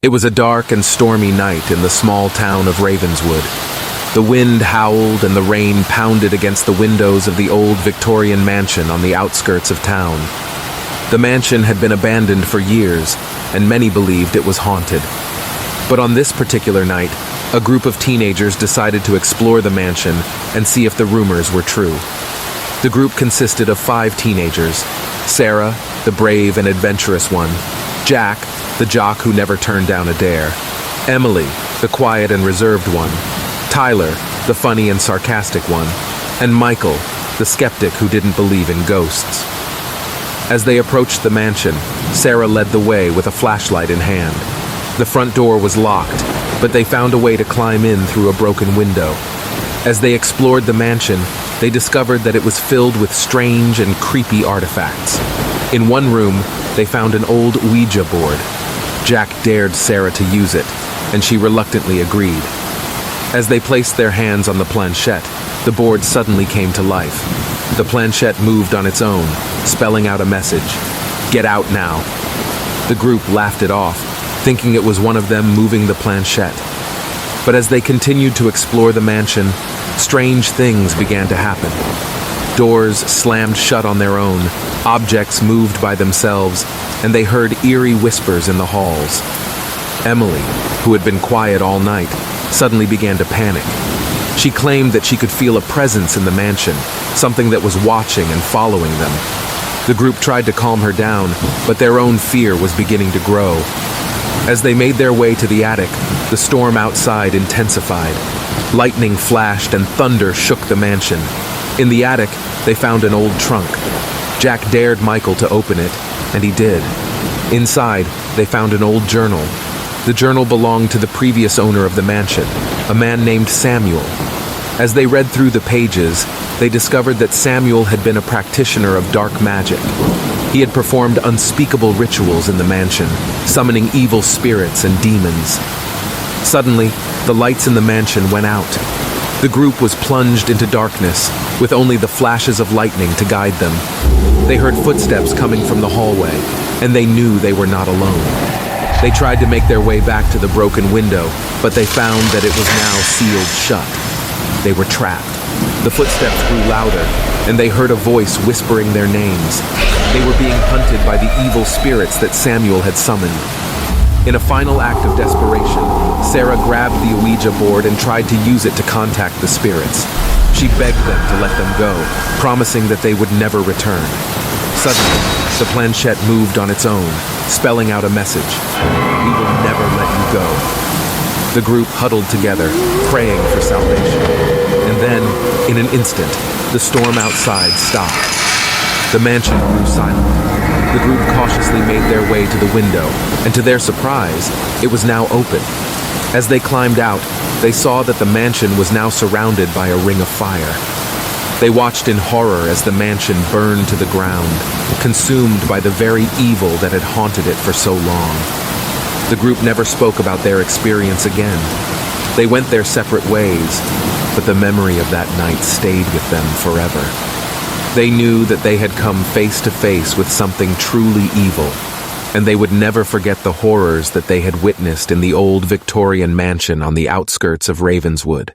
It was a dark and stormy night in the small town of Ravenswood. The wind howled and the rain pounded against the windows of the old Victorian mansion on the outskirts of town. The mansion had been abandoned for years, and many believed it was haunted. But on this particular night, a group of teenagers decided to explore the mansion and see if the rumors were true. The group consisted of 5 teenagers: Sarah, the brave and adventurous one; Jack, the jock who never turned down a dare; Emily, the quiet and reserved one; Tyler, the funny and sarcastic one; and Michael, the skeptic who didn't believe in ghosts. As they approached the mansion, Sarah led the way with a flashlight in hand. The front door was locked, but they found a way to climb in through a broken window. As they explored the mansion, they discovered that it was filled with strange and creepy artifacts. In one room, they found an old Ouija board. Jack dared Sarah to use it, and she reluctantly agreed. As they placed their hands on the planchette, the board suddenly came to life. The planchette moved on its own, spelling out a message: "Get out now." The group laughed it off, thinking it was one of them moving the planchette. But as they continued to explore the mansion, strange things began to happen. Doors slammed shut on their own, objects moved by themselves, and they heard eerie whispers in the halls. Emily, who had been quiet all night, suddenly began to panic. She claimed that she could feel a presence in the mansion, something that was watching and following them. The group tried to calm her down, but their own fear was beginning to grow. As they made their way to the attic, the storm outside intensified. Lightning flashed and thunder shook the mansion. In the attic, they found an old trunk. Jack dared Michael to open it, and he did. Inside, they found an old journal. The journal belonged to the previous owner of the mansion, a man named Samuel. As they read through the pages, they discovered that Samuel had been a practitioner of dark magic. He had performed unspeakable rituals in the mansion, summoning evil spirits and demons. Suddenly, the lights in the mansion went out. The group was plunged into darkness, with only the flashes of lightning to guide them. They heard footsteps coming from the hallway, and they knew they were not alone. They tried to make their way back to the broken window, but they found that it was now sealed shut. They were trapped. The footsteps grew louder, and they heard a voice whispering their names. They were being hunted by the evil spirits that Samuel had summoned. In a final act of desperation, Sarah grabbed the Ouija board and tried to use it to contact the spirits. She begged them to let them go, promising that they would never return. Suddenly, the planchette moved on its own, spelling out a message: "We will never let you go." The group huddled together, praying for salvation. And then, in an instant, the storm outside stopped. The mansion grew silent. The group cautiously made their way to the window, and to their surprise, it was now open. As they climbed out, they saw that the mansion was now surrounded by a ring of fire. They watched in horror as the mansion burned to the ground, consumed by the very evil that had haunted it for so long. The group never spoke about their experience again. They went their separate ways, but the memory of that night stayed with them forever. They knew that they had come face to face with something truly evil, and they would never forget the horrors that they had witnessed in the old Victorian mansion on the outskirts of Ravenswood.